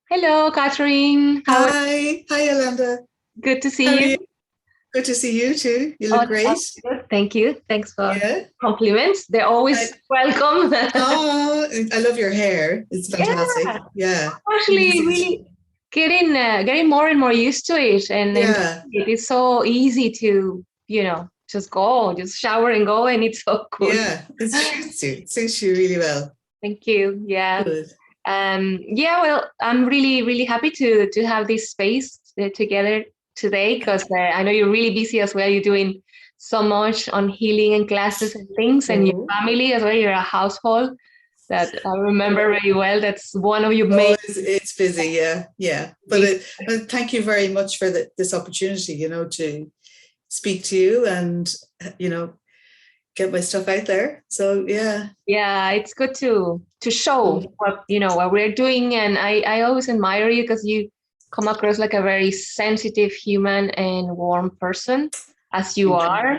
Hello, Kathryn. How are Hi, Yolanda. Good to How see are you. you? Good to see you too. You look Oh, great. good. Thank you. Thanks for Yeah. compliments. They're I, always welcome. oh, I love your hair. It's Yeah, fantastic. Yeah. actually, Amazing. really getting more and more used to it, and enjoying Yeah. it. It's so easy to just shower and go, and it's so good. Yeah. It suits you. It suits you really well. Thank you. Yeah. Good. Yeah. Well, I'm really, really happy to have this space together today because I know you're really busy as well. You're doing so much on healing and classes and things, and your Oh, family as well. You're a household that I remember very well. That's one of your main. it's busy. Yeah. Yeah. But thank you very much for this opportunity, to speak to you and, you know, get my stuff out there. So, yeah. Yeah, it's good to show what we're doing, and I always admire you because you come across like a very sensitive, human, and warm person, as you Thank you. are.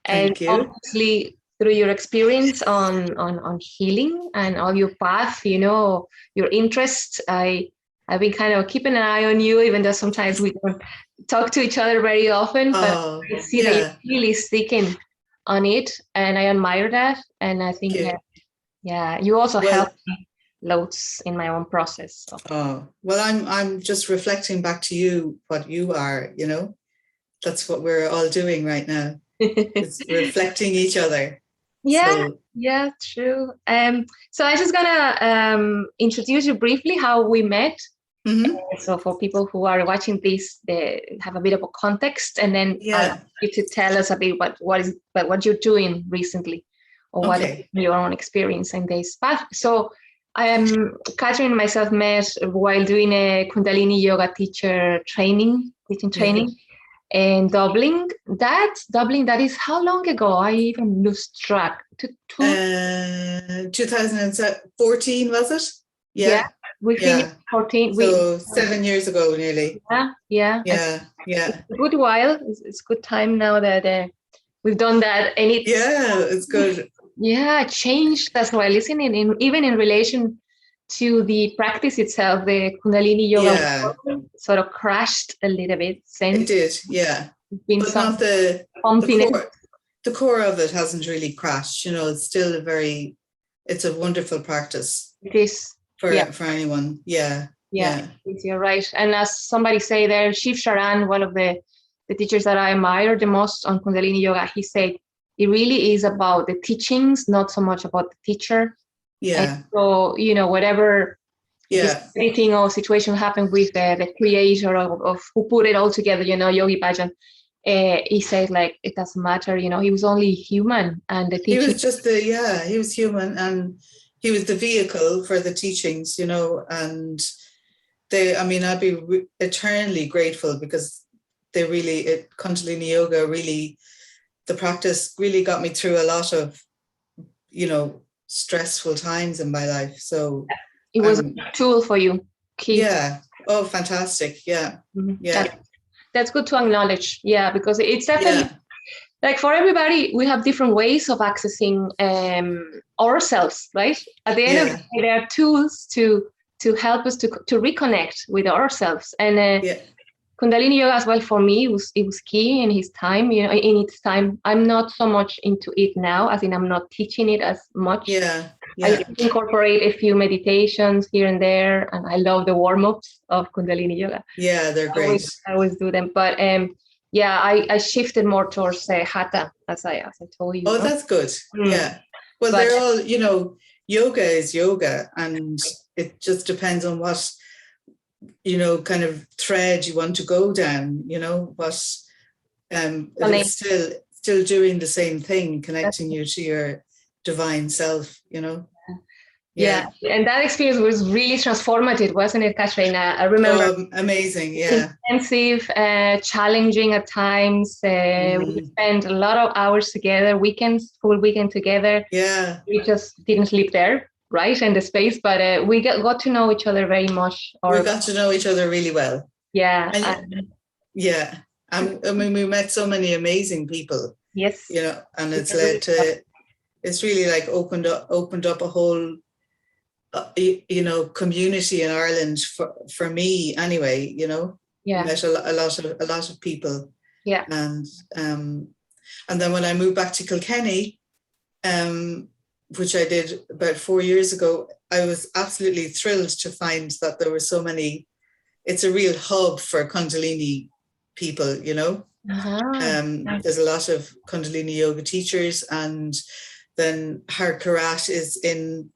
And Thank you. obviously, through your experience on healing and all your path, your interests, I've been kind of keeping an eye on you, even though sometimes we don't talk to each other very often. But Oh, I see that you're yeah. really sticking on it, and I admire that. And I think, Thank you. yeah, you also help Well, me loads in my own process. So. I'm just reflecting back to you what you are, That's what we're all doing right now. It's reflecting each other. Yeah, So, yeah, true. So I just gonna introduce you briefly how we met. mhm. So for people who are watching this, they have a bit of a context, and then I'll ask Yeah. you to tell us a bit what you're doing recently, or what is Okay. your own experience in this path. So Kathryn and myself met while doing a Kundalini Yoga teaching Yeah. training in Dublin. That is how long ago? I even lose track. To 2014, was it? Yeah, Yeah. we finished Yeah. 14. So 7 years ago, nearly. Yeah. Yeah. Yeah. A good while. It's good time now that we've done that, and Yeah. It's good. changed as well, isn't it? Even in relation to the practice itself, the Kundalini Yoga Yeah. sort of crashed a little bit It since. did. Yeah. There's been But not some the bumpiness. core. The core of it hasn't really crashed. It's still it's a wonderful practice It is, for yeah, anyone. Yeah. yeah. Yeah. You're right. And as somebody say there, Shiv Sharan, one of the teachers that I admire the most on Kundalini Yoga, he said it really is about the teachings, not so much about the teacher. And Yeah. so, whatever Yeah. anything or situation happened with the creator of who put it all together, Yogi Bhajan, he said, like, it doesn't matter, he was only human, and the He teaching. was he was human, and he was the vehicle for the teachings, and I'd be eternally grateful because Kundalini Yoga really, the practice really got me through a lot of, stressful times in my life. So it was a tool for you. Key. Yeah. Oh, fantastic. Yeah. Mm-hmm. Yeah. That's good to acknowledge. Yeah, because it's definitely like for everybody, we have different ways of accessing ourselves, right? At the end of the day, there are tools to help us to reconnect with ourselves. And Kundalini Yoga as well, for me, it was key in his time, in its time. I'm not so much into it now, as in I'm not teaching it as much. Yeah. I incorporate a few meditations here and there, and I love the warm-ups of Kundalini Yoga. Yeah, they're great. I always do them. But I shifted more towards Hatha, as I told you. Oh, that's good. Yeah. Well, they're all, yoga is yoga, and it just depends on what, kind of thread you want to go down, what, it's still doing the same thing, connecting you to your divine self, Yeah, and that experience was really transformative, wasn't it, Kathryn? I remember. Amazing, yeah. Intensive, challenging at times. We spent a lot of hours together, full weekend together. Yeah. We just didn't sleep there, right, in the space, but we got to know each other very much. We got to know each other really well. Yeah. We met so many amazing people. Yes. And it's led to, it's really like opened up a whole community in Ireland for me anyway, met a lot of people. Yeah. And then when I moved back to Kilkenny, which I did about 4 years ago, I was absolutely thrilled to find that there were so many. It's a real hub for Kundalini people, There's a lot of Kundalini yoga teachers, and then Har Karat is in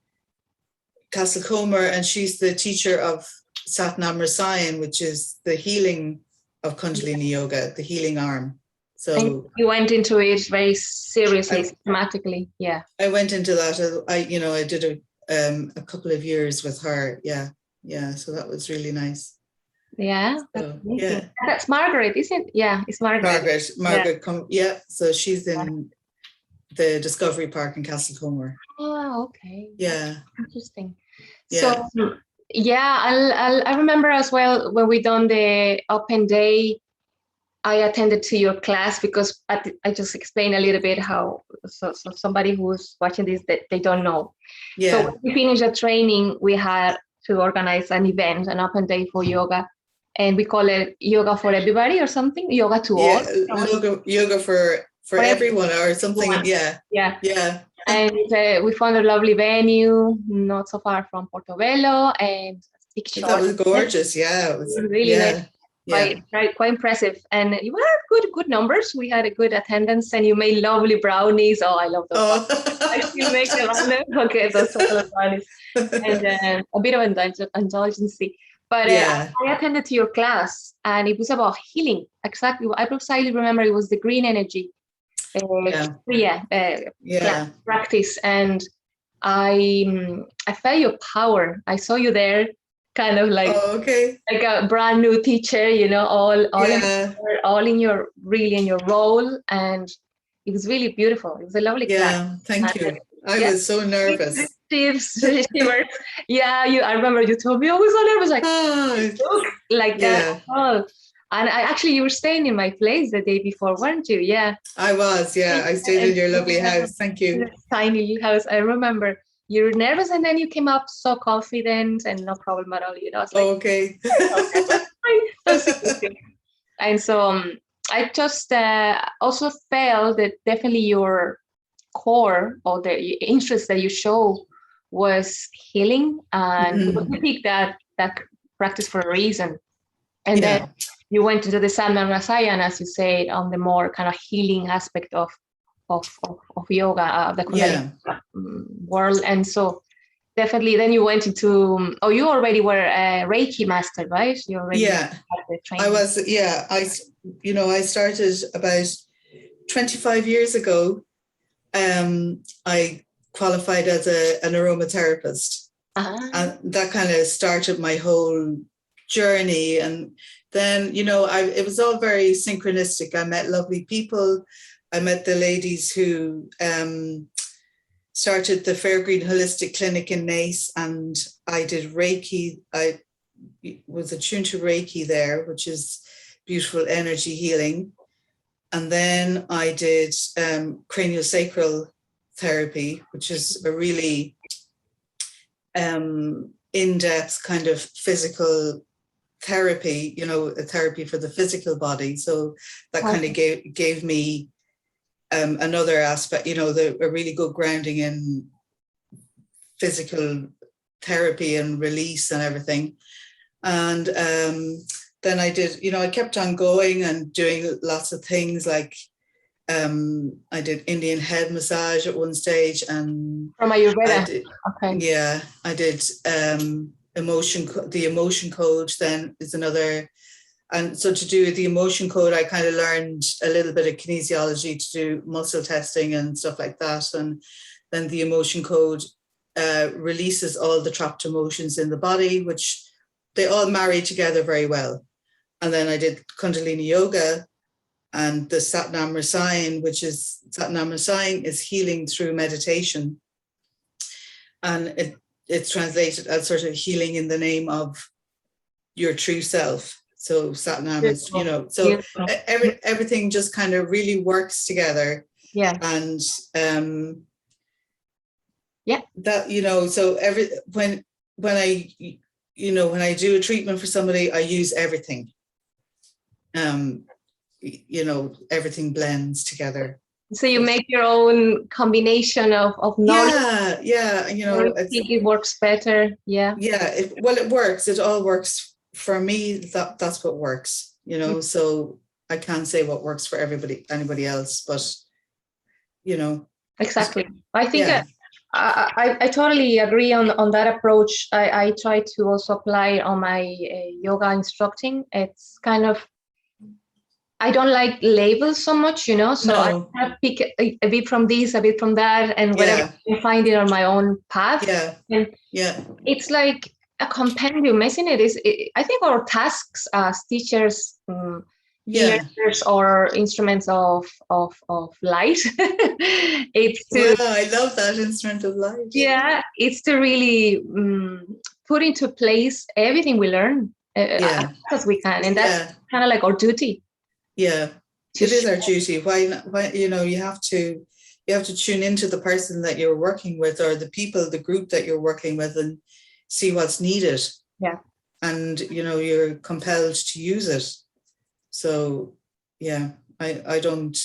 Castlecomer, and she's the teacher of Satnam Rasayan, which is the healing of Kundalini yoga, the healing arm. So and you went into it very seriously, systematically. Yeah. I went into that. I did a couple of years with her. Yeah. Yeah. So that was really nice. Yeah. So, That's Margaret, isn't it? Yeah, it's Margaret. Margaret. So she's in the Discovery Park in Castlecomer. Oh, okay. Yeah. That's interesting. Yeah. So I remember as well when we done the open day, I attended to your class because I just explained a little bit how, so somebody who's watching this, that they don't know. Yeah. So when we finished the training, we had to organize an event, an open day for yoga. And we call it Yoga for Everybody or something, Yoga to all. Yoga for everyone or something. Yeah. Yeah. And we found a lovely venue, not so far from Portobello, and that was gorgeous. Yeah, it was really nice. Quite impressive, and you had good numbers. We had a good attendance, and you made lovely brownies. Oh, I love those. I still make them. Okay, those chocolate brownies, and a bit of indulgence. But I attended to your class, and it was about healing. Exactly, I precisely remember it was the green energy. Practice, and I felt your power. I saw you there, kind of like like a brand new teacher, all in your role, and it was really beautiful. It was a lovely class. Thank you. I was so nervous. I remember you told me I was so nervous, like that. Oh. And you were staying in my place the day before, weren't you? Yeah. I was, I stayed in your lovely house. Thank you. Tiny house. I remember you were nervous, and then you came up so confident and no problem at all. It's like, okay. And so I just also felt that definitely your core or the interest that you show was healing, and we picked that practice for a reason. And then you went into the Satnam Rasayan, as you said, on the more kind of healing aspect of yoga, of the Kundalini world. And so definitely then you went into, you already were a Reiki master, right? You already had the training. I was, I started about 25 years ago. I qualified as an aromatherapist. And that kind of started my whole journey. And then, it was all very synchronistic. I met lovely people. I met the ladies who started the Fairgreen Holistic Clinic in Naas, and I did Reiki. I was attuned to Reiki there, which is beautiful energy healing. And then I did Craniosacral Therapy, which is a really in-depth kind of physical therapy, a therapy for the physical body. So that kind of gave me another aspect, a really good grounding in physical therapy and release and everything. And then I did, I kept on going and doing lots of things, like I did Indian head massage at one stage, and from Ayurveda. I did the emotion code then is another. And so to do the emotion code, I kind of learned a little bit of kinesiology to do muscle testing and stuff like that. And then the emotion code releases all the trapped emotions in the body, which they all marry together very well. And then I did Kundalini Yoga and the Satnam Rasayan, Satnam Rasayan is healing through meditation. And it's translated as sort of healing in the name of your true self. So Satnam is, everything just kind of really works together. Yeah. And that, so when when I do a treatment for somebody, I use everything. Everything blends together. So you make your own combination of knowledge. Yeah. I think it works better. Yeah. Yeah. It works. It all works for me. That's what works. So I can't say what works for anybody else, but Exactly. I think I totally agree on that approach. I try to also apply on my yoga instructing. It's kind of, I don't like labels so much, so I kind of pick a bit from this, a bit from that, and whatever I find it on my own path. And it's like a compendium, isn't it? I think our tasks as teachers, healers, or instruments of light. I love that, instrument of light. Yeah, it's to really put into place everything we learn as we can, and that's kind of like our duty. Yeah, it is our duty. Why you have to tune into the person that you're working with, or the people, the group that you're working with, and see what's needed. Yeah. And you're compelled to use it. So I don't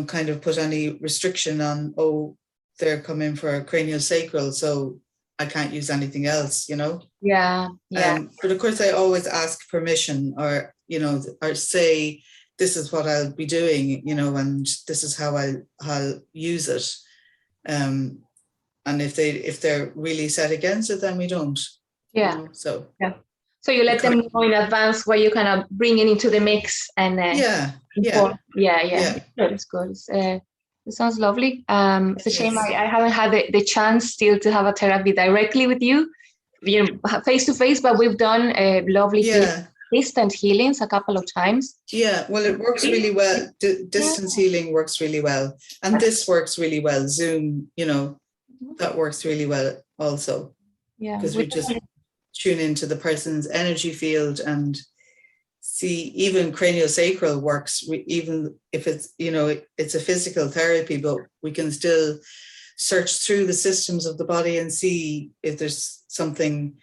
kind of put any restriction on, they're coming for a craniosacral, so I can't use anything else, Yeah. But of course I always ask permission, or or say, this is what I'll be doing, and this is how I'll use it. And if they're really set against it, then we don't. Yeah. So you let them know in advance what you kind of bring into the mix, and It's good. It sounds lovely. It's a shame I haven't had the chance still to have a therapy directly with you, face to face, but we've done lovely distant healings a couple of times. Yeah, well, it works really well. Distance healing works really well, and this works really well. Zoom, that works really well also. Yeah, because we just tune into the person's energy field and see. Even craniosacral works, even if it's it's a physical therapy, but we can still search through the systems of the body and see if there's something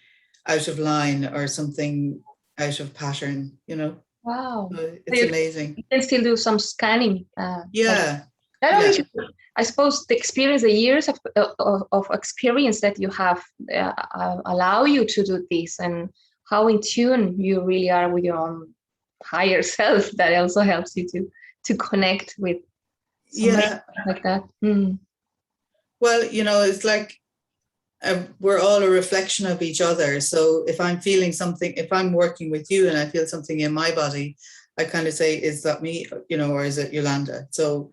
out of line or something out of pattern. Wow, so it's amazing. You can still do some scanning. I suppose the experience, the years of experience that you have allow you to do this, and how in tune you really are with your own higher self. That also helps you to connect with like that. Well, it's like we're all a reflection of each other. So if I'm feeling something, if I'm working with you and I feel something in my body, I kind of say, is that me, or is it Yolanda? So,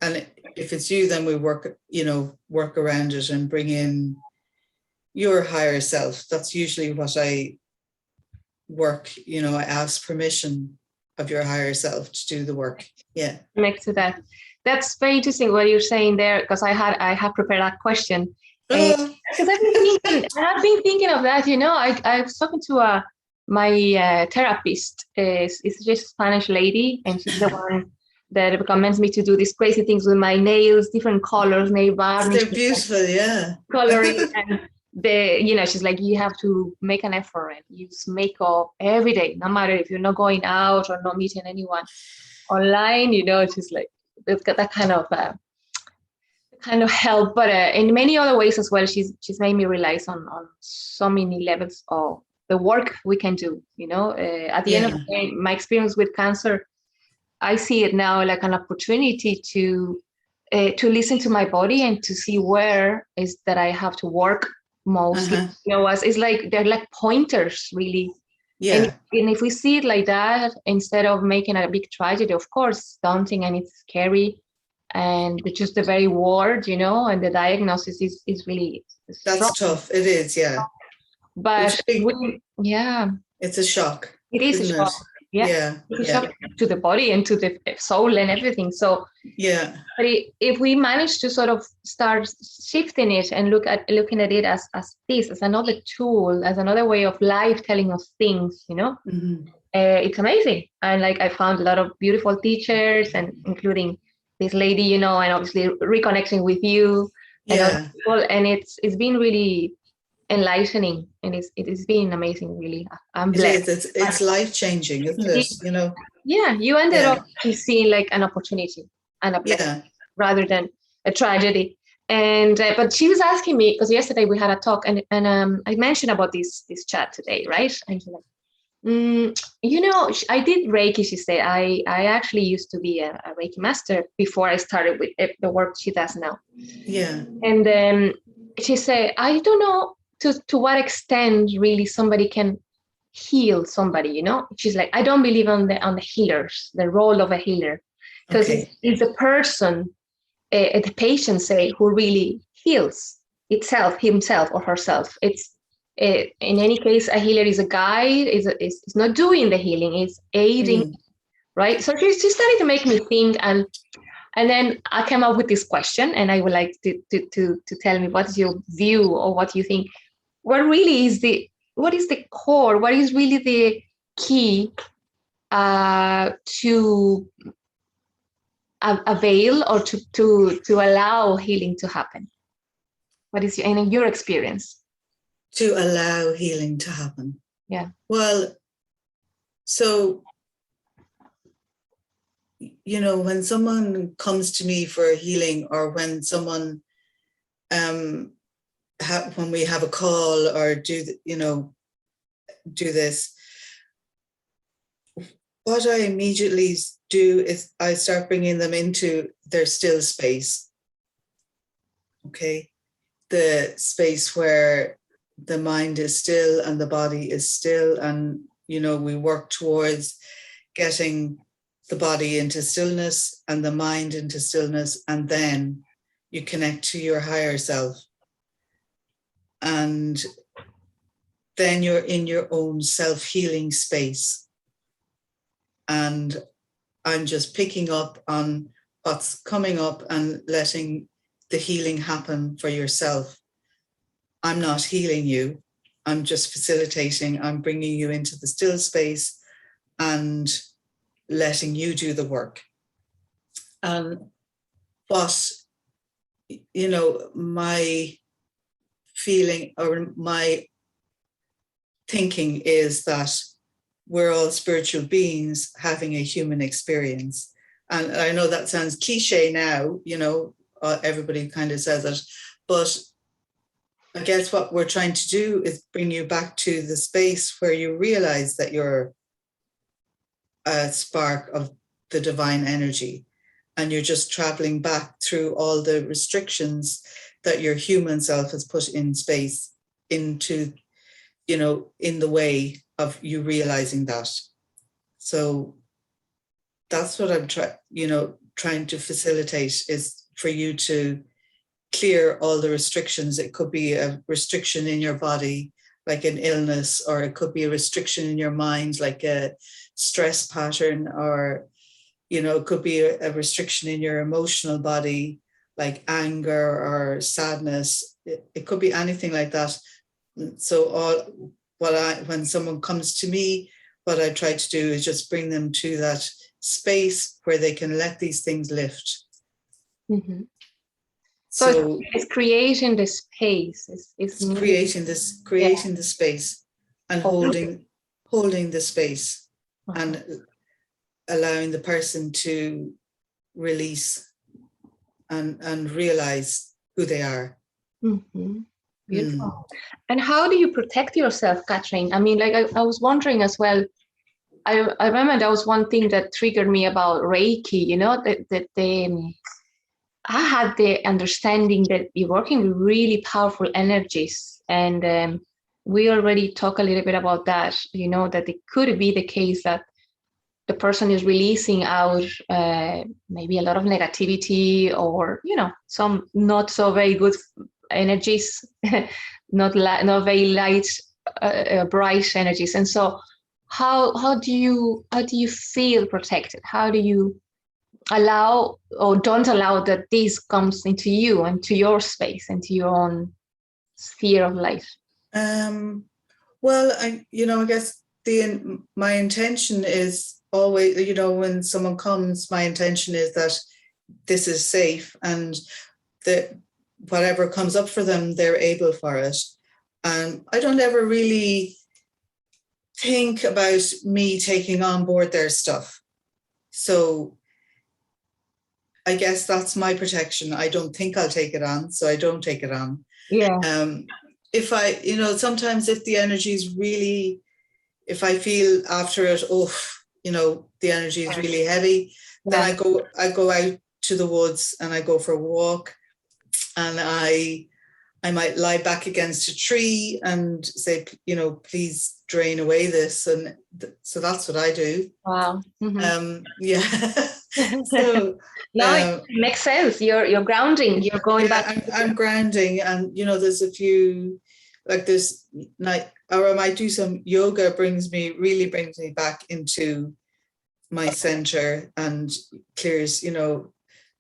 and if it's you, then we work around it and bring in your higher self. That's usually what I work, I ask permission of your higher self to do the work. Yeah. Next to that. That's very interesting what you're saying there, because I have prepared that question. Because I've been thinking of that, I was talking to my therapist. It's just a Spanish lady, and she's the one that recommends me to do these crazy things with my nails, different colors, nail varnish. They're beautiful, coloring, and she's like, you have to make an effort and use makeup every day, no matter if you're not going out or not meeting anyone online. She's like, it's got that kind of help, but in many other ways as well. She's made me realize on so many levels of the work we can do. At the end of the day, my experience with cancer, I see it now like an opportunity to listen to my body and to see where is that I have to work mostly. It's like they're like pointers, really. And if we see it like that, instead of making a big tragedy, of course, it's daunting and it's scary. And just the very word, and the diagnosis is really that's strong. Tough. It is, But it's a shock. It is a shock. It's a shock to the body and to the soul and everything. So but if we manage to sort of start shifting it and looking at it as another tool, as another way of life telling us things, it's amazing. And like I found a lot of beautiful teachers, and including this lady, and obviously reconnecting with you. and it's been really enlightening, and it's been amazing. Really, I'm blessed. It's life changing, isn't it? You know. Yeah, you ended up seeing like an opportunity and a blessing rather than a tragedy. And but she was asking me, because yesterday we had a talk, and I mentioned about this chat today, right? And she's like, you know, I did Reiki. She said, I actually used to be a Reiki master before I started with the work she does now. Yeah. And then she said, I don't know to what extent really somebody can heal somebody, you know. She's like, I don't believe on the healers, the role of a healer, because it's the person, the patient, say, who really heals himself or herself. It's in any case, a healer is a guide, is not doing the healing, it's aiding, right? So she started to make me think, and then I came up with this question, and I would like to tell me what's your view, or what you think. What is the core? What is really the key to avail or to allow healing to happen? What is in your experience? To allow healing to happen. Yeah. Well, so, you know, when someone comes to me for healing, or when someone, when we have a call or do this, what I immediately do is I start bringing them into their still space. Okay. The space where the mind is still and the body is still, and you know, we work towards getting the body into stillness and the mind into stillness, and then you connect to your higher self, and then you're in your own self-healing space. And I'm just picking up on what's coming up and letting the healing happen for yourself. I'm not healing you. I'm just facilitating. I'm bringing you into the still space and letting you do the work. And what, you know, my feeling or my thinking is that we're all spiritual beings having a human experience. And I know that sounds cliche now, you know, everybody kind of says it, but I guess what we're trying to do is bring you back to the space where you realize that you're a spark of the divine energy, and you're just traveling back through all the restrictions that your human self has put in space into, you know, in the way of you realizing that. So that's what I'm trying to facilitate, is for you to clear all the restrictions. It could be a restriction in your body, like an illness, or it could be a restriction in your mind, like a stress pattern, or, you know, it could be a restriction in your emotional body, like anger or sadness. It could be anything like that. So when someone comes to me, what I try to do is just bring them to that space where they can let these things lift. Mm-hmm. So it's creating the space. It's creating the space and holding the space, and allowing the person to release and realize who they are. Mm-hmm. Beautiful. And how do you protect yourself, Kathryn? I mean, like I was wondering as well. I remember that was one thing that triggered me about Reiki. You know, that I had the understanding that you're working with really powerful energies, and we already talked a little bit about that. You know, that it could be the case that the person is releasing out maybe a lot of negativity, or, you know, some not so very good energies, not very light, bright energies. And so, how do you feel protected? How do you allow or don't allow that this comes into you and to your space and to your own sphere of life? Well, I guess my intention is always, you know, when someone comes, my intention is that this is safe, and whatever comes up for them, they're able for it. And I don't ever really think about me taking on board their stuff. So I guess that's my protection. I don't think I'll take it on, so I don't take it on. Yeah. If I, sometimes if the energy is really, if I feel after it, the energy is really heavy, then I go out to the woods and I go for a walk, and I might lie back against a tree and say, please drain away this. And so that's what I do. Wow. Mm-hmm. Yeah. So it makes sense. You're grounding. You're going back. I'm grounding, and there's a few like this night, or I might do some yoga. Really brings me back into my center and clears.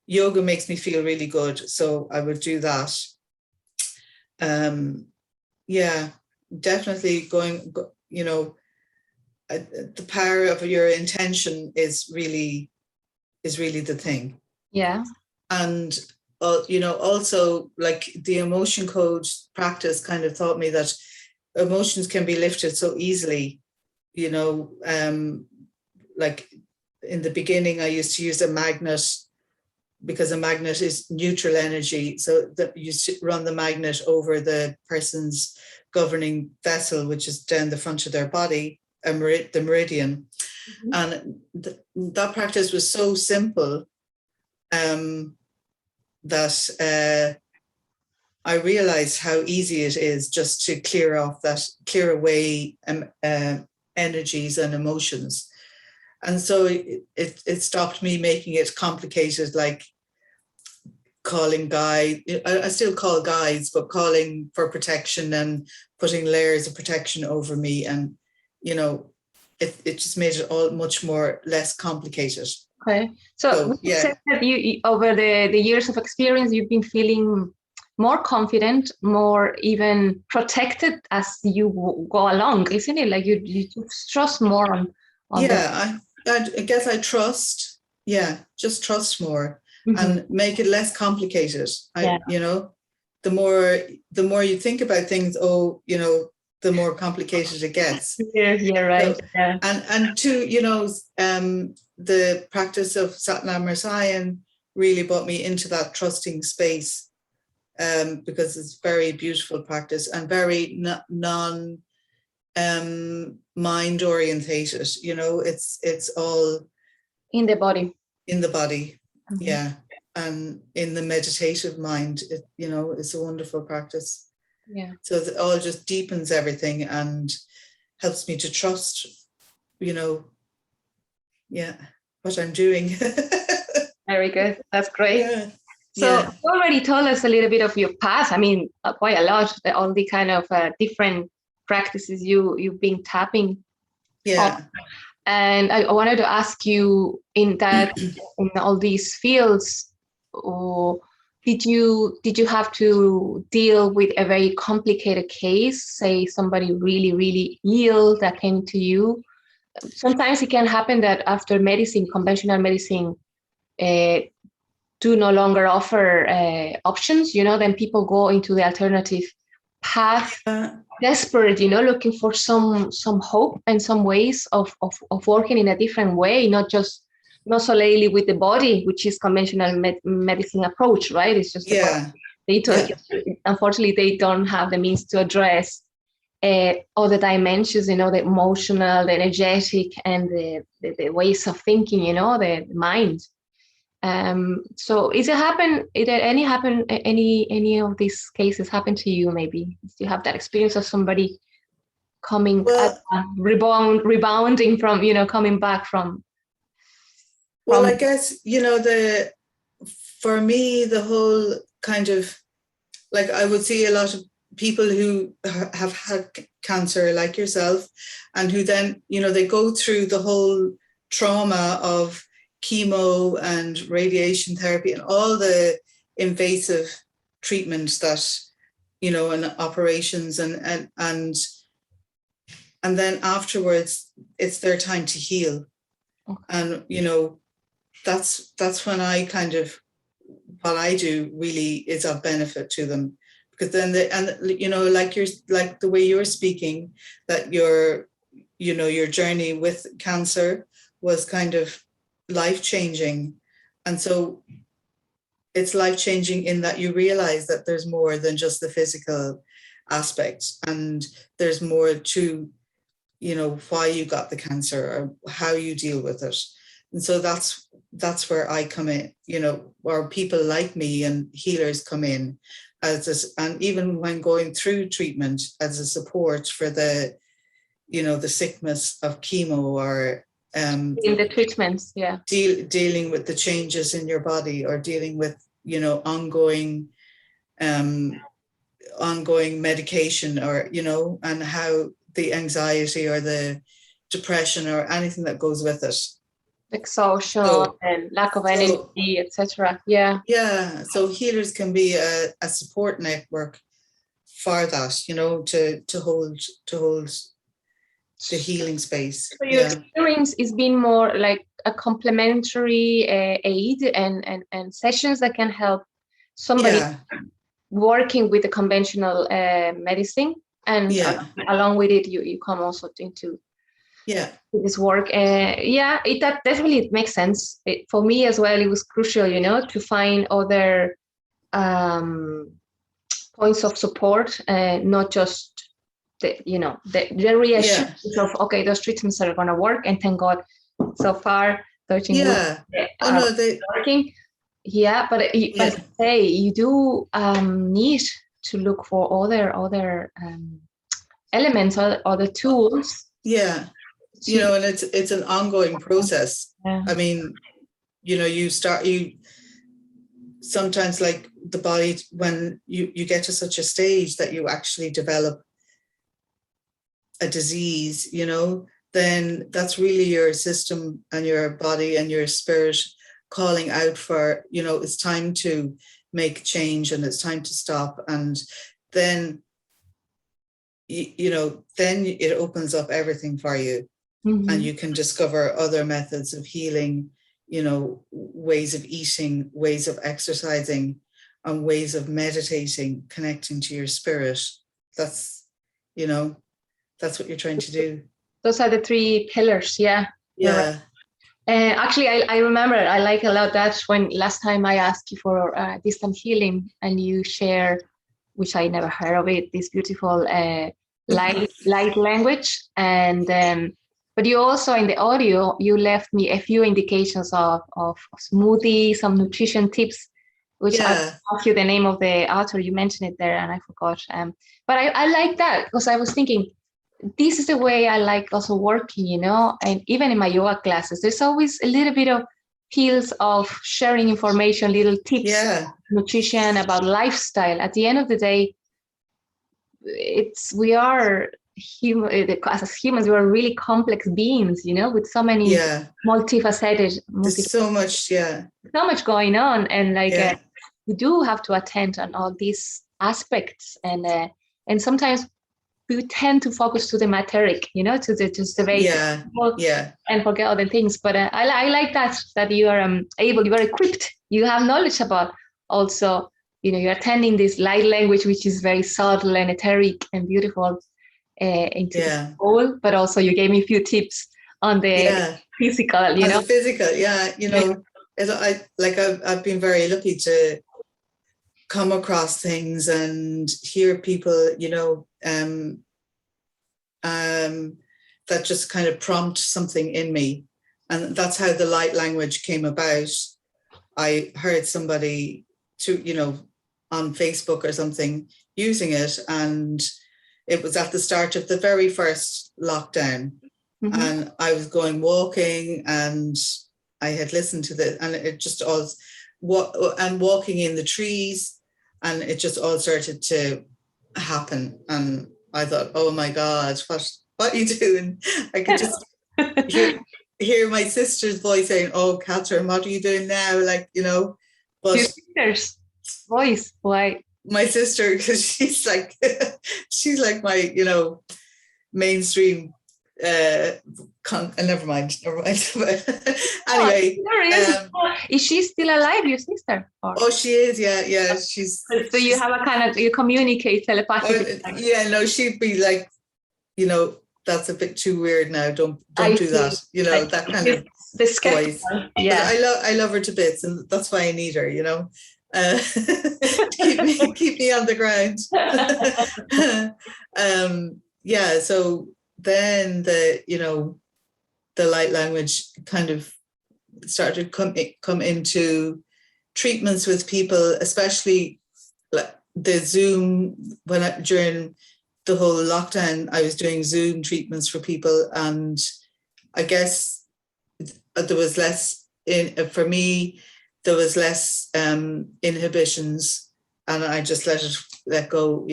Yoga makes me feel really good, so I would do that. Definitely going. The power of your intention is really the thing. Yeah. And also like the emotion code practice kind of taught me that emotions can be lifted so easily. Like in the beginning, I used to use a magnet, because a magnet is neutral energy. So that you run the magnet over the person's governing vessel, which is down the front of their body, the meridian. Mm-hmm. And that practice was so simple that I realized how easy it is just to clear away energies and emotions. And so it stopped me making it complicated, like calling guides. I still call guides, but calling for protection and putting layers of protection over me. And, it just made it all much less complicated. Okay. So you said that you over the years of experience, you've been feeling more confident, more even protected as you go along, isn't it? Like you just trust more on I guess I trust. Yeah, just trust more. Mm-hmm. And make it less complicated. The more you think about things, the more complicated it gets. Yeah, right. So, and two, the practice of Satnam Rasayan really brought me into that trusting space, because it's very beautiful practice and very non mind orientated. It's all in the body. Mm-hmm. Yeah. And in the meditative mind, it's a wonderful practice. Yeah. So it all just deepens everything and helps me to trust, what I'm doing. Very good. That's great. Yeah. So you already told us a little bit of your past. I mean, quite a lot, all the kind of different practices you've been tapping. Yeah. On. And I wanted to ask you in all these fields, did you have to deal with a very complicated case, say somebody really, really ill that came to you? Sometimes it can happen that after conventional medicine, do no longer offer options, then people go into the alternative path, desperate, looking for some hope and some ways of working in a different way, not solely with the body, which is conventional medicine approach, right? It's just unfortunately they don't have the means to address all the dimensions, the emotional, the energetic, and the ways of thinking, the mind. So did any of these cases happen to you? Maybe do you have that experience of somebody coming rebounding from, coming back from? Well, I guess, for me, the whole kind of, like, I would see a lot of people who have had cancer like yourself, and who then, they go through the whole trauma of chemo and radiation therapy and all the invasive treatments that, and operations and then afterwards it's their time to heal. Okay. And, that's when I kind of what I do really is of benefit to them, because then like the way you're speaking, that your journey with cancer was kind of life-changing. And so it's life-changing in that you realize that there's more than just the physical aspect, and there's more to, why you got the cancer or how you deal with it. And so that's where I come in, or people like me and healers come in as this, and even when going through treatment, as a support for the sickness of chemo, or in the treatments, dealing with the changes in your body, or dealing with ongoing medication, or and how the anxiety or the depression or anything that goes with it, exhaustion and lack of energy, etc. So healers can be a support network for that, to hold the healing space. So your experience is being more like a complementary aid and sessions that can help somebody working with the conventional medicine, and along with it you come also into this work. That definitely makes sense. For me as well, it was crucial, to find other points of support, not just the reassurance of, okay, those treatments are going to work, and thank God so far 13 weeks working. But say you do need to look for other elements or other tools. And it's an ongoing process. I mean, you sometimes, like the body, when you get to such a stage that you actually develop a disease, then that's really your system and your body and your spirit calling out for, it's time to make change, and it's time to stop. And then, then it opens up everything for you. Mm-hmm. And you can discover other methods of healing, ways of eating, ways of exercising, and ways of meditating, connecting to your spirit. That's what you're trying to do. Those are the 3 pillars. Right. Actually, I remember, I like a lot that when last time I asked you for distant healing, and you share, which I never heard of it, this beautiful light language. And but you also, in the audio, you left me a few indications of smoothie, some nutrition tips, which I asked you the name of the author. You mentioned it there and I forgot. But I like that, because I was thinking, this is the way I like also working, and even in my yoga classes, there's always a little bit of pills of sharing information, little tips, nutrition, about lifestyle. At the end of the day, we are human. As humans, we are really complex beings, with so many multifaceted. There's so much going on, and we do have to attend on all these aspects, and sometimes we tend to focus to the materic, to the basic, and forget other things. But I like that you are you are equipped, you have knowledge about also, you're attending this light language, which is very subtle and etheric and beautiful into the soul. But also you gave me a few tips on the physical, The physical, I've been very lucky to come across things and hear people, that just kind of prompt something in me. And that's how the light language came about. I heard somebody on Facebook or something using it, and it was at the start of the very first lockdown. Mm-hmm. And I was going walking, and I had listened to and it just all, and walking in the trees, and it just all started to happen. And I thought, oh my God, what are you doing? I could just hear my sister's voice saying, oh, Kathryn, what are you doing now? But your sister's voice, why? My sister, because she's like my, mainstream never mind. Anyway, is she still alive, your sister? Or? Oh, she is. Yeah. So you have a kind of, you communicate telepathically. Yeah, no, she'd be like, that's a bit too weird now. Don't do that. That kind of the voice. Yeah, but I love her to bits, and that's why I need her. Keep me on the ground. Yeah. So then the light language kind of started come into treatments with people, especially like the Zoom. During the whole lockdown, I was doing Zoom treatments for people, and I guess there was less for me. There was less inhibitions, and I just let go,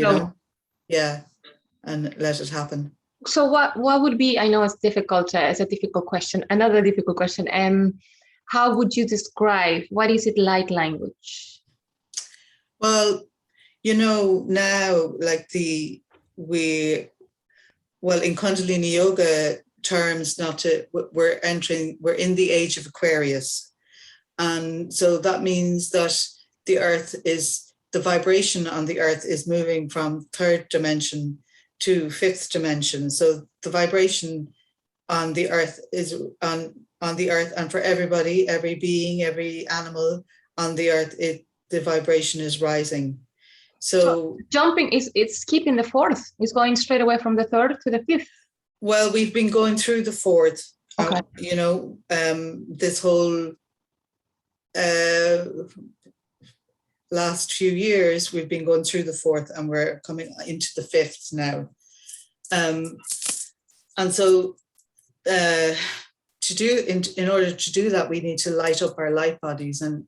yeah, and let it happen. So what would be, I know it's difficult, it's a difficult question, another difficult question. How would you describe, what is it, light language? Well, now like in Kundalini Yoga terms, we're in the age of Aquarius. And so that means that the vibration on the earth is moving from third dimension to fifth dimension. So the vibration on the earth is on the earth, and for everybody, every being, every animal on the earth, the vibration is rising. So jumping it's keeping the fourth. It's going straight away from the third to the fifth. Well, we've been going through the fourth. Okay. This whole last few years, we've been going through the fourth, and we're coming into the fifth now. And so in order to do that, we need to light up our light bodies, and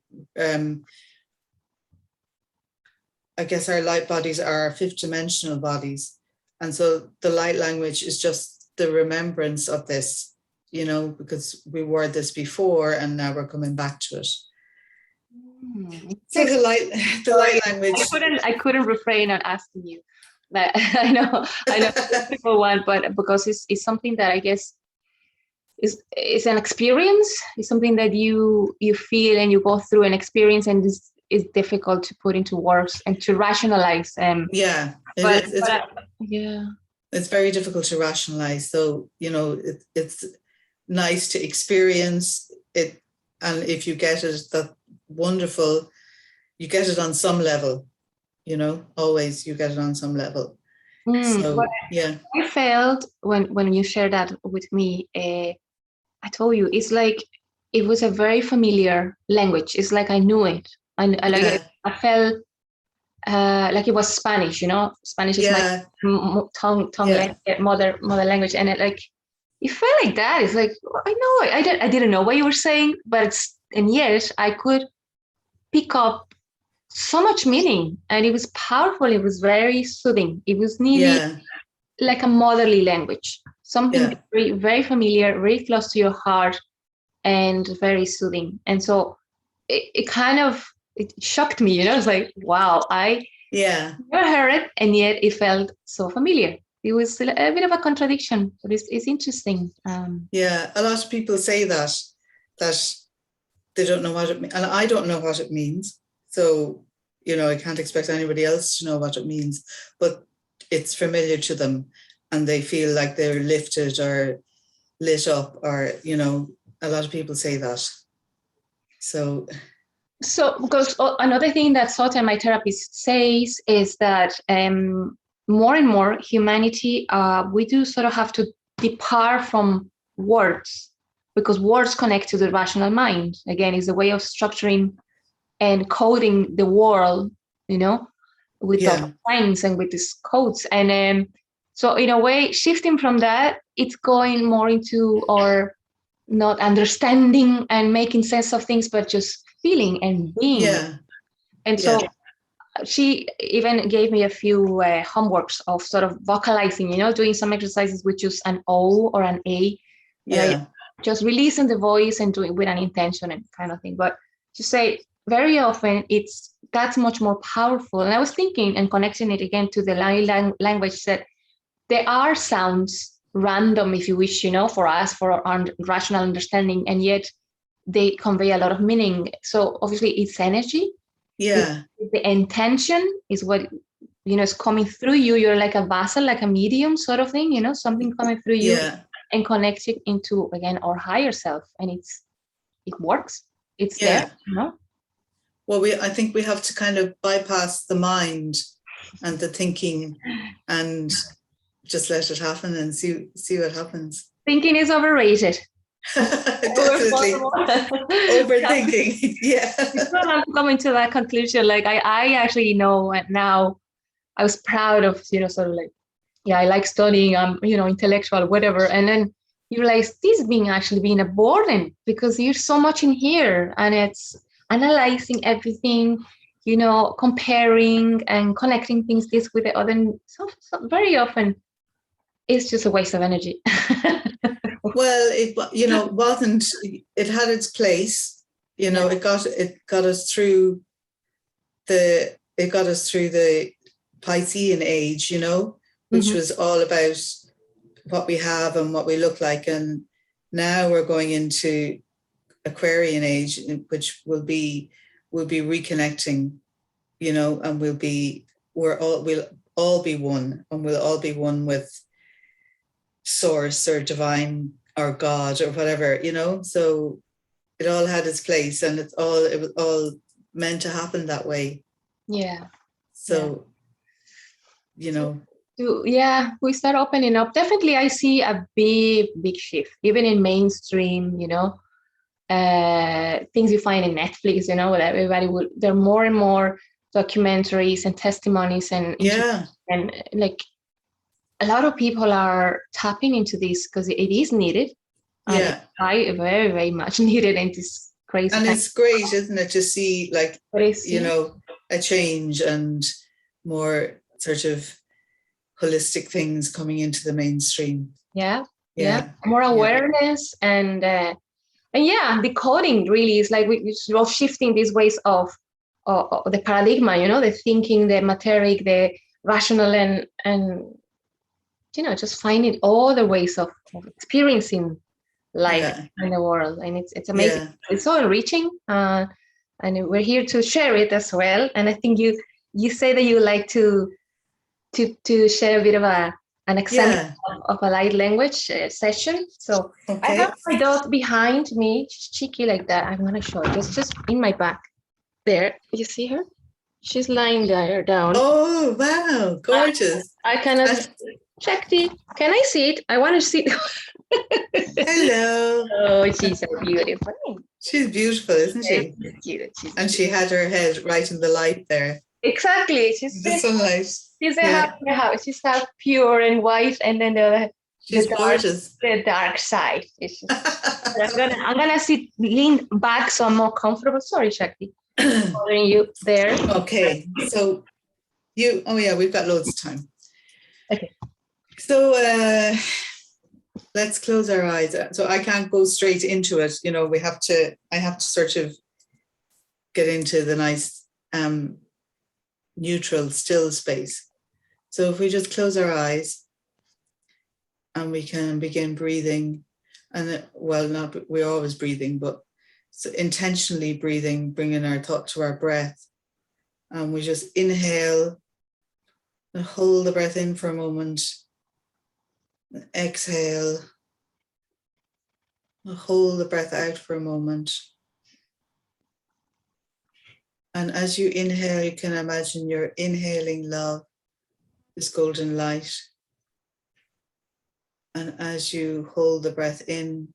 I guess our light bodies are our fifth dimensional bodies. And so the light language is just the remembrance of this, because we were this before, and now we're coming back to it. So the light language. I couldn't refrain on asking you. I know it's people want, but because it's something that I guess is an experience. It's something that you feel and you go through an experience, and is difficult to put into words and to rationalize. Yeah, it's very difficult to rationalize. So it's nice to experience it, and if you get it, that's wonderful. You get it on some level, always you get it on some level. So yeah, I felt when you shared that with me, I told you it's like it was a very familiar language. It's like I knew it. I felt like it was Spanish. Spanish is my tongue mother language, and it felt like that. It's like, I know it. I didn't know what you were saying, but yet I could pick up so much meaning, and it was powerful. It was very soothing. It was nearly like a motherly language, something very, very familiar, very close to your heart, and very soothing. And so it kind of shocked me. It's like, wow, I never heard it, and yet it felt so familiar. It was a bit of a contradiction, but it's interesting. A lot of people say that they don't know what it means, and I don't know what it means. So, I can't expect anybody else to know what it means, but it's familiar to them, and they feel like they're lifted or lit up, or, a lot of people say that. So because another thing that Sota, my therapist, says is that more and more humanity, we do sort of have to depart from words, because words connect to the rational mind. Again, is a way of structuring and coding the world, with the signs and with these codes. And so in a way, shifting from that, it's going more into our not understanding and making sense of things, but just feeling and being. And so she even gave me a few homeworks of sort of vocalizing, doing some exercises with just an O or an A. Just releasing the voice and doing with an intention and kind of thing. But to say, very often that's much more powerful. And I was thinking and connecting it again to the language, that there are sounds random, if you wish, for us, for our rational understanding, and yet they convey a lot of meaning. So obviously it's energy. Yeah. The intention is what, is coming through you. You're like a vessel, like a medium sort of thing, something coming through you and connecting into, again, our higher self. And it works. It's there, Well, I think we have to kind of bypass the mind and the thinking and just let it happen and see what happens. Thinking is overrated. Definitely. Overthinking. Yeah. I'm coming to that conclusion. Like I actually know now. I was proud of, sort of like, I like studying, I'm, intellectual, whatever. And then you realize this being a burden, because you're so much in here and it's analyzing everything, comparing and connecting things this with the other. So very often it's just a waste of energy. Well, it wasn't, it had its place, it got us through the Piscean age, which was all about what we have and what we look like. And now we're going into Aquarian age, which will be reconnecting, and we'll all be one, and we'll all be one with source or divine or God or whatever, so it all had its place, and it was all meant to happen that way. Yeah. So, we start opening up. Definitely, I see a big shift, even in mainstream, things you find in Netflix, that everybody there are more and more documentaries and testimonies and like a lot of people are tapping into this because it is needed. And very, very much needed in this crazy and time. It's great, isn't it, to see a change and more sort of holistic things coming into the mainstream. More awareness and decoding really is like we're shifting these ways of the paradigm, the thinking, the materic, the rational, and just finding all the ways of experiencing life in the world. And it's amazing. It's so enriching, and we're here to share it as well. And I think you say that you like to share a bit of an example of a light language session. So I have my dog behind me, she's cheeky like that. I'm gonna show it. Just in my back there. You see her? She's lying there down. Oh wow, gorgeous. I cannot check it. Can I see it? I want to see it. Hello. Oh, she's so beautiful. She's beautiful, isn't she? She's cute. And she had her head right in the light there. Exactly. She's the sunlight. She's she's half pure and white, and then she's gorgeous. The dark side. I'm gonna lean back so I'm more comfortable. Sorry, Shakti. Holding you there. Okay. So we've got loads of time. Okay. So let's close our eyes. So I can't go straight into it. I have to sort of get into the nice neutral, still space. So if we just close our eyes and we can begin breathing, and we're always breathing, but so intentionally breathing, bringing our thought to our breath. And we just inhale and hold the breath in for a moment. And exhale. And hold the breath out for a moment. And as you inhale, you can imagine you're inhaling love, this golden light. And as you hold the breath in,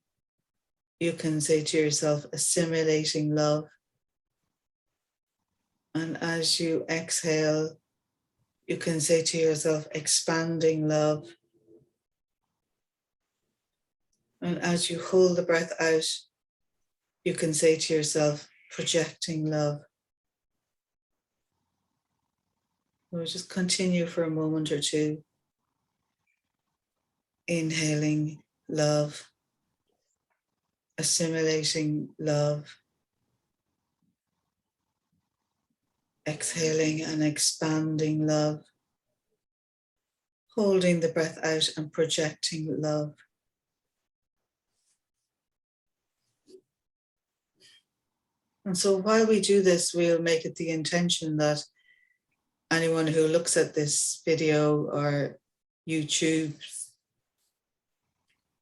you can say to yourself, assimilating love. And as you exhale, you can say to yourself, expanding love. And as you hold the breath out, you can say to yourself, projecting love. We'll just continue for a moment or two. Inhaling love, assimilating love, exhaling and expanding love, Holding the breath out and projecting love. And so while we do this, we'll make it the intention that anyone who looks at this video or YouTube,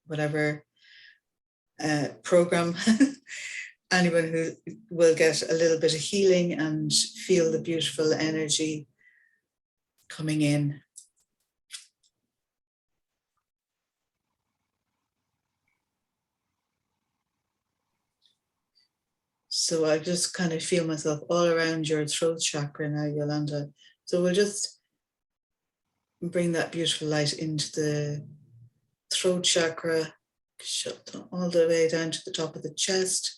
whatever program, anyone who will get a little bit of healing and feel the beautiful energy coming in. So I just kind of feel myself all around your throat chakra now, Yolanda. So we'll just bring that beautiful light into the throat chakra, all the way down to the top of the chest.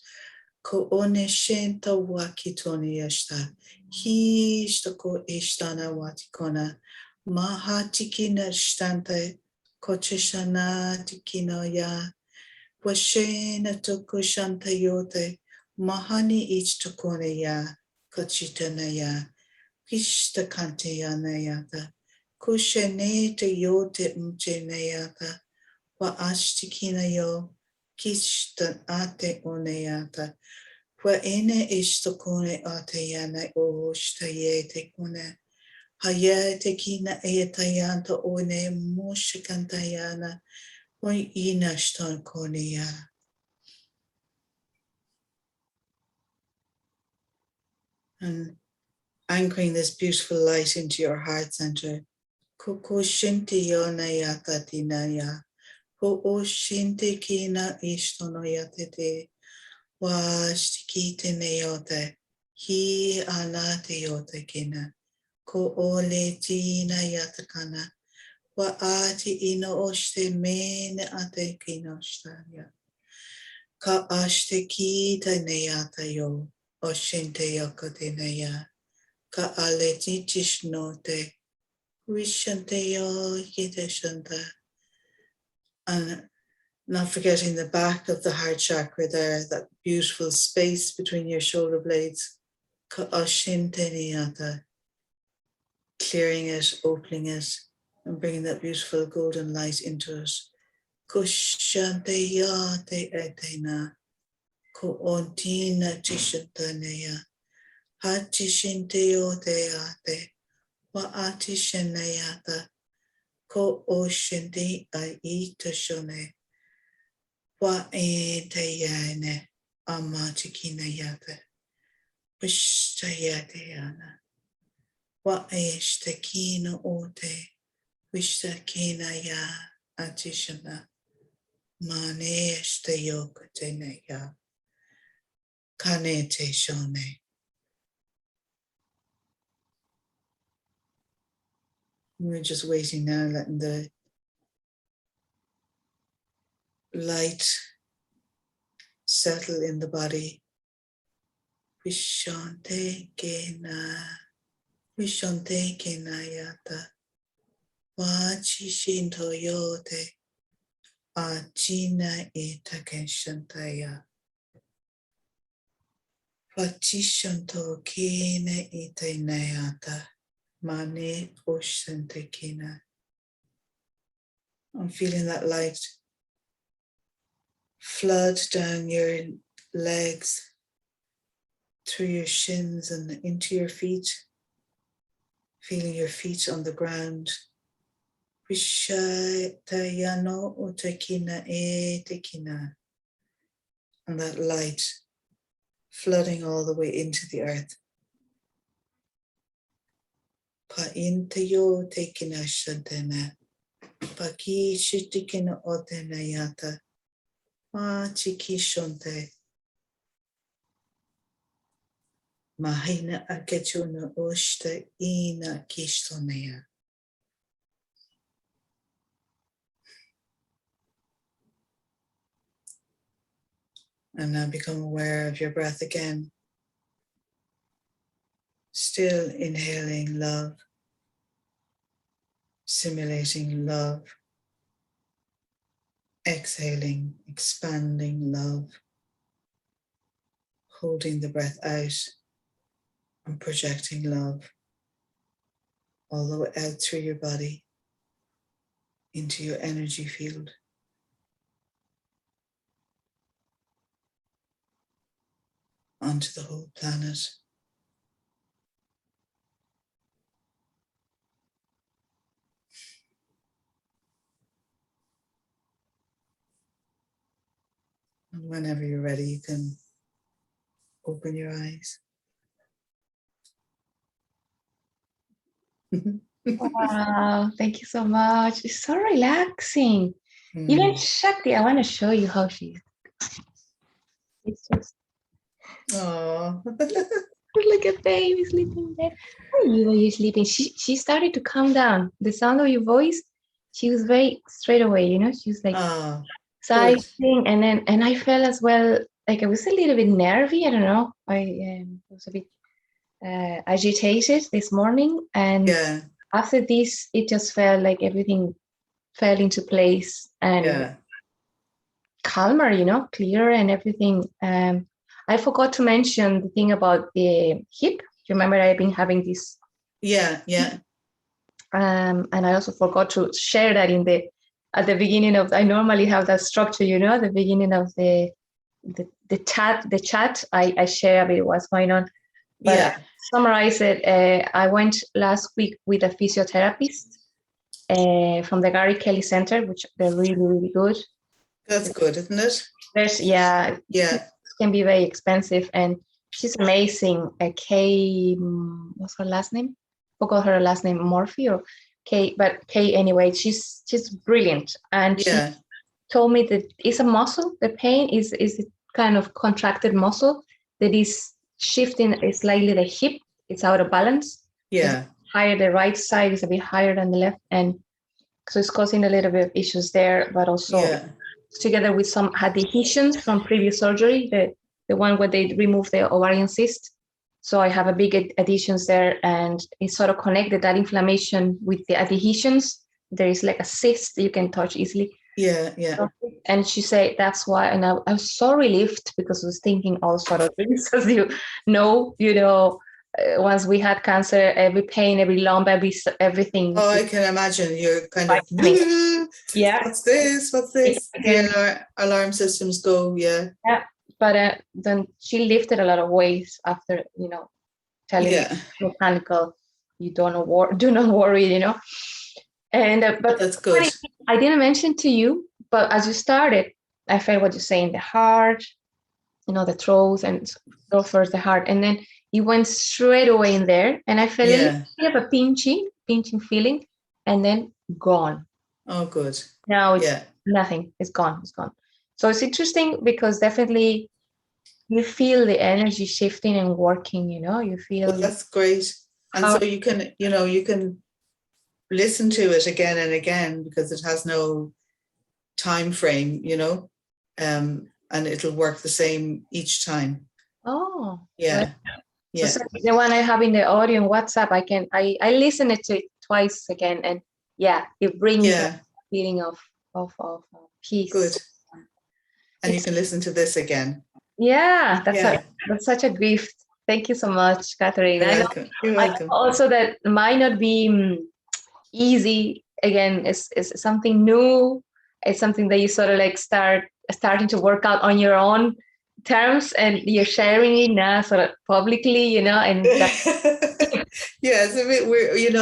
Ko one shenta wakitoni yashta. Hishta ko ishtana watikona. Mahatikina shtante kochishana tikino ya. Washena toko shanta yote. Mahani ich tokone ya. Kochitana ya. Kishta kante ya nayata. Kushene te yote mchenayata. Wa ashtikina yo. Kishta ate oneyata. Wa ene ishtokone ate yana oshta yete kune. Hayate kina etayanta one moshikantayana. Wa inashton kone ya. And anchoring this beautiful light into your heart center. Koko shinti yona yata dinaya. Ho shinti kina ishtono yatete. Washtikite neyote. Hi anate yote kina. Ko ole tina yatakana. Wa ati ino oshte mene ate kinoshtaria. Ka ashte kita neyata yo. Oshinte yokote neya. Ka ale titishnote. Vishante yo yiteshanta. And not forgetting the back of the heart chakra there, that beautiful space between your shoulder blades. Ka ashinte niyata. Clearing it, opening it, and bringing that beautiful golden light into it. Kushante yate etena. Ko ontina tishantaneya. Hatishinte yote ate. Wa atishanayata. Ko oshinte aita shone. Wa etayane. Amatikina yate. Vishtayate yana. Wa eshtakina ote. Vishtakina ya atishana. Mane eshtayokatene ya. Kanete shone. We're just waiting now, letting the light settle in the body. Vishante kena. Vishante kenayata. Vachi shinto yote. Ajina itakeshantaya. Vachi shanto kene itenayata. Mane oshante kena. I'm feeling that light flood down your legs, through your shins and into your feet. Feeling your feet on the ground. Vishatayano utakina etekina. And that light flooding all the way into the earth. Pa intayo tekina shantana. Pa ki shitikina otenayata. Ma chiki shonte. Mahina akechuna oshta ina kishtonaya. And now become aware of your breath again. Still inhaling love, simulating love, exhaling, expanding love, holding the breath out and projecting love all the way out through your body. into your energy field. Onto the whole planet. And whenever you're ready, you can open your eyes. Wow, thank you so much. It's so relaxing. Even Shakti, I want to show you how she's. It's just. Oh. Look at baby sleeping there. How are you sleeping? She started to calm down. The sound of your voice, she was very straight away, you know, she was like exciting. And I felt as well, like I was a little bit nervy. I don't know. I was a bit agitated this morning. And after this, it just felt like everything fell into place and calmer, you know, clearer and everything. I forgot to mention the thing about the hip. You remember I've been having this? Yeah. And I also forgot to share that at the beginning of. I normally have that structure, you know, at the beginning of the chat. I share a bit what's going on. But summarize it. I went last week with a physiotherapist from the Gary Kelly Center, which they're really, really good. That's good, isn't it? It can be very expensive, and she's amazing. Kay, what's her last name? Forgot her last name, Morphy or Kay, but Kay anyway. She's brilliant, and she told me that it's a muscle. The pain is a kind of contracted muscle that is shifting slightly the hip. It's out of balance. Yeah, it's higher. The right side is a bit higher than the left, and so it's causing a little bit of issues there, but also together with some adhesions from previous surgery, the one where they removed the ovarian cyst. So I have a big adhesions there, and it's sort of connected, that inflammation with the adhesions. There is like a cyst that you can touch easily. Yeah. And she said that's why, and I was so relieved because I was thinking all sort of things, as you know, once we had cancer, every pain, every lump, everything. Oh, I can imagine you're kind of, what's this? The alarm systems go, Yeah, but then she lifted a lot of weight after, telling me mechanical, do not worry, And but that's good. I didn't mention to you, but as you started, I felt what you're saying, the heart, the throat, and go first the heart, and then you went straight away in there, and I felt a little bit of a pinching feeling, and then gone. Oh, good. Now it's nothing. It's gone. So it's interesting because definitely you feel the energy shifting and working. You feel. Well, that's great, and so you can listen to it again and again because it has no time frame, and it'll work the same each time. Oh, yeah. So the one I have in the audio on WhatsApp, I listen to it twice again, and it brings a feeling of peace. Good. And you can listen to this again. Yeah, that's such a gift. Thank you so much, Kathryn. You're welcome. Also, that might not be easy. Again, it's something new. It's something that you sort of like starting to work out on your own terms, and you're sharing it now sort of publicly, and it's a bit weird,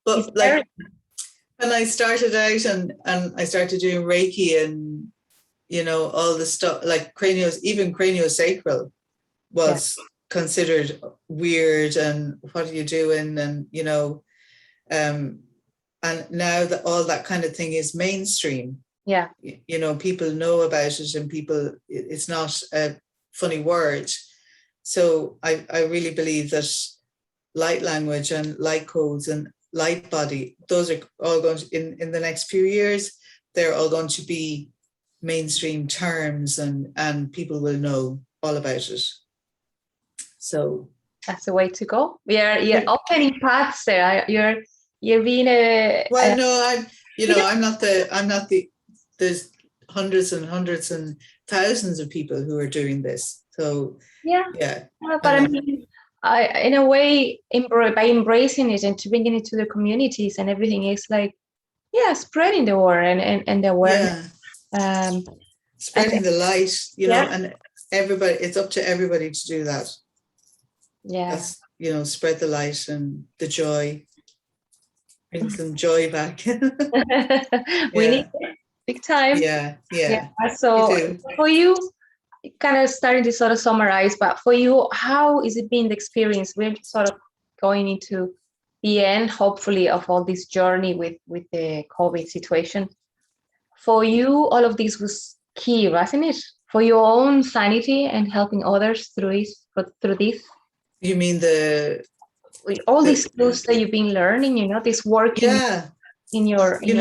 but like when I started out and I started doing Reiki and all the stuff like even craniosacral was considered weird, and what are you doing, and and now that all that kind of thing is mainstream, people know about it, and it's not a funny word. So I really believe that light language and light codes and light body, those are all going to, in the next few years, they're all going to be mainstream terms, and people will know all about it. So that's the way to go. You're opening paths there. You're being a no, I'm not the there's hundreds and thousands of people who are doing this. So but I mean, in a way, by embracing it and to bringing it to the communities and everything, it's like spreading the word and the awareness. Spreading the light, and everybody, it's up to everybody to do that. That's, spread the light and the joy, bring some joy back. We need it, big time. So for you, kind of starting to sort of summarize, but for you, how is it been the experience? We're sort of going into the end, hopefully, of all this journey with the COVID situation. For you, all of this was key, wasn't it? For your own sanity and helping others through this. You mean all these skills that you've been learning, this working in your it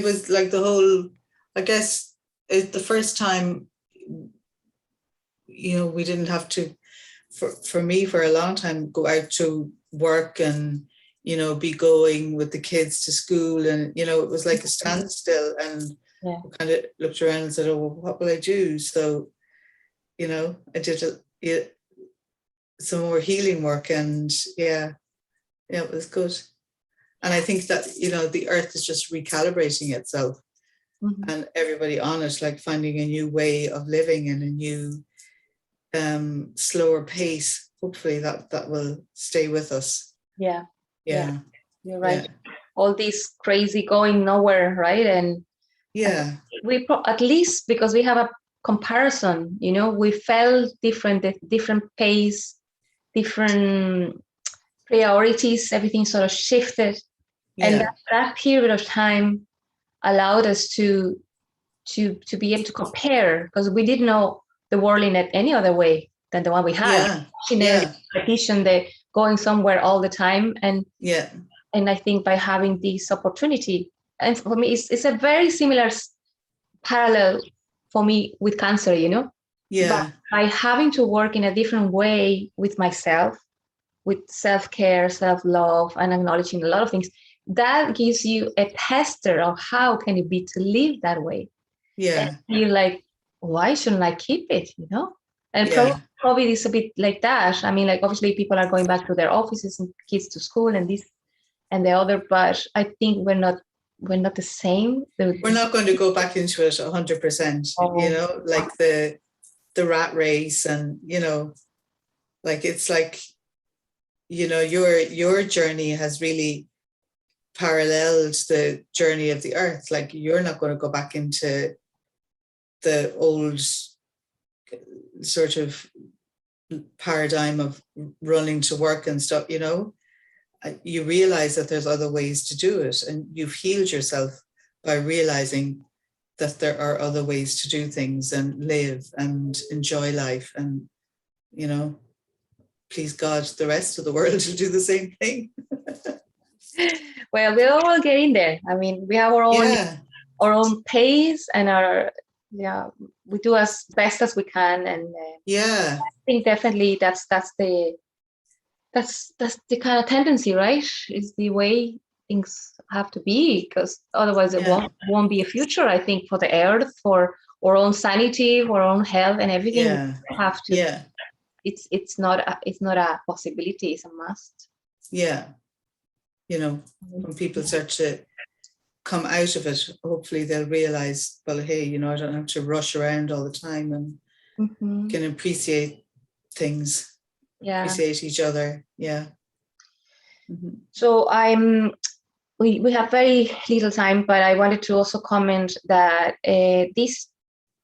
was like the whole, I guess it's the first time, we didn't have to, for me, for a long time, go out to work and, be going with the kids to school. And, it was like a standstill, and I kind of looked around and said, oh, well, what will I do? So, I did some more healing work, and it was good. And I think that, the earth is just recalibrating itself, and everybody on it, like finding a new way of living and a new slower pace. Hopefully that will stay with us. Yeah. You're right. All this crazy going nowhere, right? And we at least because we have a comparison, we felt different pace, different priorities, everything sort of shifted. And that period of time allowed us to be able to compare, because we didn't know the world in any other way than the one we had. Repetition, the going somewhere all the time. And I think by having this opportunity, and for me, it's a very similar parallel for me with cancer, But by having to work in a different way with myself, with self-care, self-love, and acknowledging a lot of things, that gives you a tester of how can it be to live that way. And you're like, why shouldn't I keep it, And probably it's a bit like that. I mean, like, obviously people are going back to their offices and kids to school and this and the other, but I think we're not the same. We're not going to go back into it 100%, like the rat race, and, like, it's like, your journey has really paralleled the journey of the earth. Like, you're not going to go back into the old sort of paradigm of running to work and stuff, You realize that there's other ways to do it, and you've healed yourself by realizing that there are other ways to do things and live and enjoy life, and, please God, the rest of the world to do the same thing. Well, we're all getting there. I mean, we have our own pace, and we do as best as we can, and I think definitely that's the kind of tendency, right? Is the way things have to be, because otherwise it won't be a future, I think, for the earth, for our own sanity, for our own health, and everything. We have to. It's not a possibility. It's a must. When people start to come out of it, hopefully they'll realize, well, hey, I don't have to rush around all the time, and can appreciate things. Appreciate each other. So we have very little time, but I wanted to also comment that this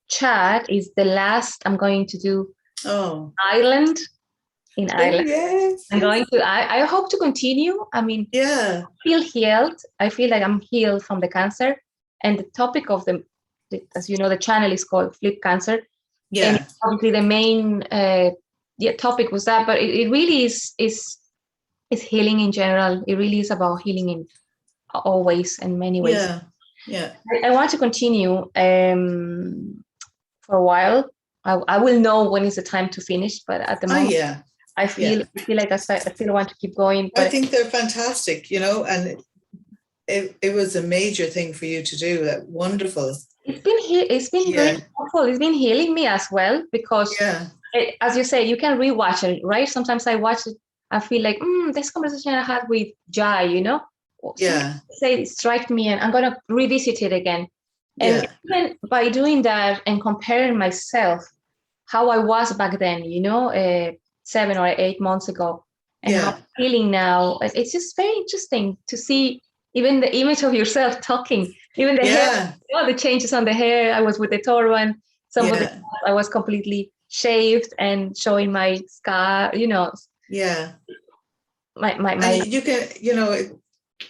chat is the last I'm going to do Ireland. I'm going to, I hope to continue. I mean, I feel healed. I feel like I'm healed from the cancer, and the topic of as you know, the channel is called Flip Cancer. And obviously the main topic was that, but it really is healing in general. It really is about healing in all ways and many ways. I want to continue for a while. I will know when is the time to finish, but at the moment I feel like I still want to keep going. But I think they're fantastic, and it was a major thing for you to do. That wonderful. It's been very helpful. It's been healing me as well, because as you say, you can rewatch it, right? Sometimes I watch it, I feel like this conversation I had with Jai, Say it struck me, and I'm gonna revisit it again. And even by doing that and comparing myself, how I was back then, 7 or 8 months ago, and how I'm feeling now, it's just very interesting to see even the image of yourself talking, even the hair, the changes on the hair. I was with the turban, I was completely shaved and showing my scar, my you can,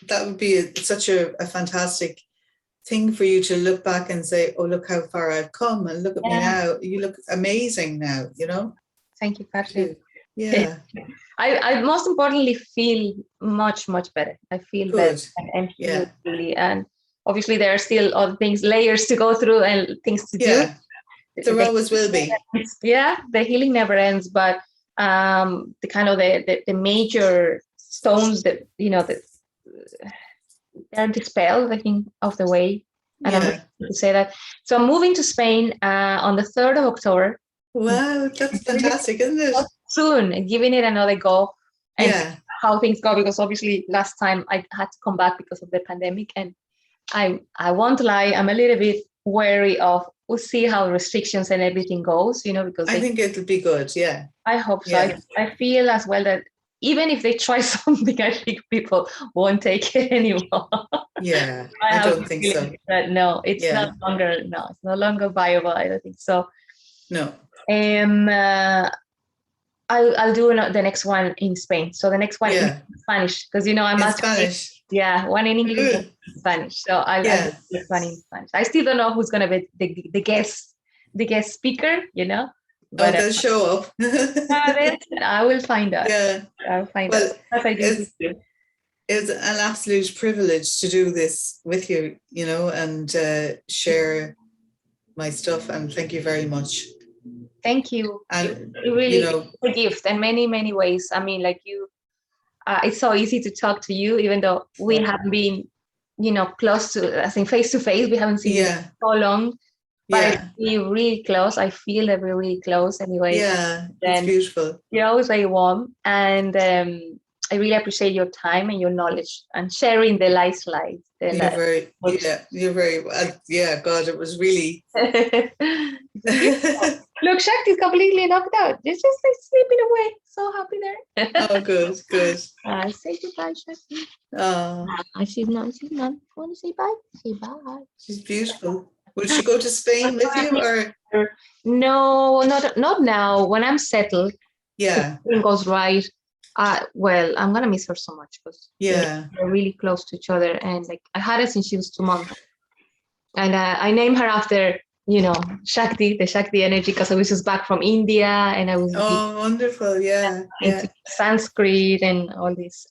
that would be such a fantastic thing for you to look back and say, oh, look how far I've come, and look at me now. You look amazing now, Thank you, Kathryn. Yeah. I most importantly feel much, much better. I feel better and feel really, and obviously there are still other things, layers to go through and things to do. There always will be. The healing never ends, but the kind of the major stones that they're dispelled, I think, of the way. And I'm happy to say that. So I'm moving to Spain on the 3rd of October. Wow, that's fantastic, isn't it? Soon, giving it another go and how things go, because obviously last time I had to come back because of the pandemic, and I won't lie, I'm a little bit wary of, we'll see how restrictions and everything goes, because I think it'll be good. I hope so. I feel as well that even if they try something, I think people won't take it anymore. I don't think so. But no, it's no longer viable. I don't think so. No. I'll do the next one in Spain. So the next one in Spanish, because I'm in Spanish. One in English and Spanish. So I'll do this one in Spanish. I still don't know who's gonna be the guest speaker, But they'll show up. I will find out. I'll find out. It's an absolute privilege to do this with you, and share my stuff. And thank you very much. Thank you. And it really is a gift in many, many ways. I mean, like you, it's so easy to talk to you, even though we haven't been, close to, I think, face to face. We haven't seen so long. But we're really close. I feel that we're really close anyway. Yeah, it's beautiful. You're always very warm. And I really appreciate your time and your knowledge and sharing the light slides. You're very, God, it was really. Look, Shakti's completely knocked out. She's just like sleeping away. So happy there. Oh, good. Say goodbye, Shakti. She's not. Want to say bye? Say bye. She's beautiful. Will she go to Spain with you, or? No, not now. When I'm settled, everything goes right. Well, I'm gonna miss her so much because we're really close to each other, and like I had her since she was 2 months, and I named her after Shakti, the Shakti energy, because I was just back from India, and I was wonderful, into Sanskrit and all this.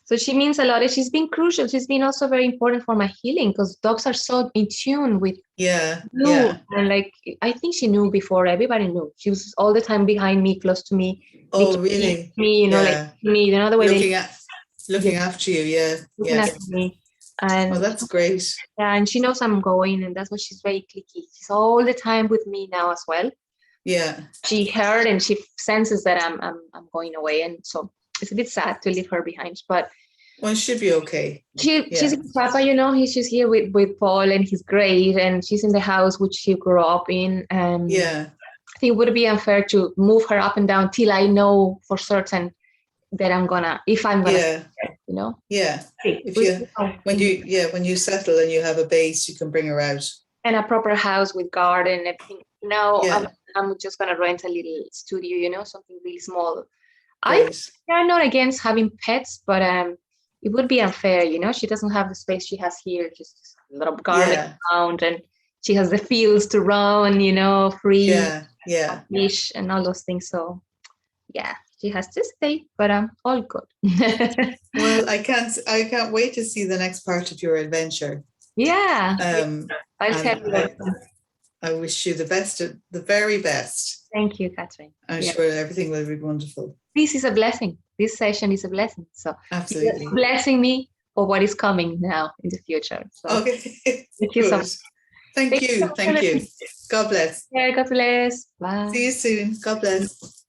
So she means a lot, and she's been crucial. She's been also very important for my healing, because dogs are so in tune with you. And like I think she knew before everybody knew. She was all the time behind me, close to me. Oh, really? Me, like me. Another way looking after you, looking after me. And that's great. Yeah, and she knows I'm going, and that's why she's very clicky. She's all the time with me now as well. Yeah. She heard and she senses that I'm going away, and so it's a bit sad to leave her behind, but. Well, she'll be okay. She's with Papa, he's just here with Paul, and he's great, and she's in the house which she grew up in. I think it would be unfair to move her up and down till I know for certain that if I'm gonna, Yeah. When you settle and you have a base, you can bring her out. And a proper house with garden and everything. Now I'm just gonna rent a little studio, something really small. I'm not against having pets, but it would be unfair, she doesn't have the space she has here, just a little garden around, and she has the fields to run, free, fish and all those things. So she has to stay, but all good. Well, I can't wait to see the next part of your adventure. I'll tell you. I wish you the very best. Thank you, Kathryn. I'm sure everything will be wonderful. This is a blessing. This session is a blessing. So absolutely blessing me for what is coming now in the future. So thank you so much. Thank you. God bless. Yeah, God bless. Bye. See you soon. God bless.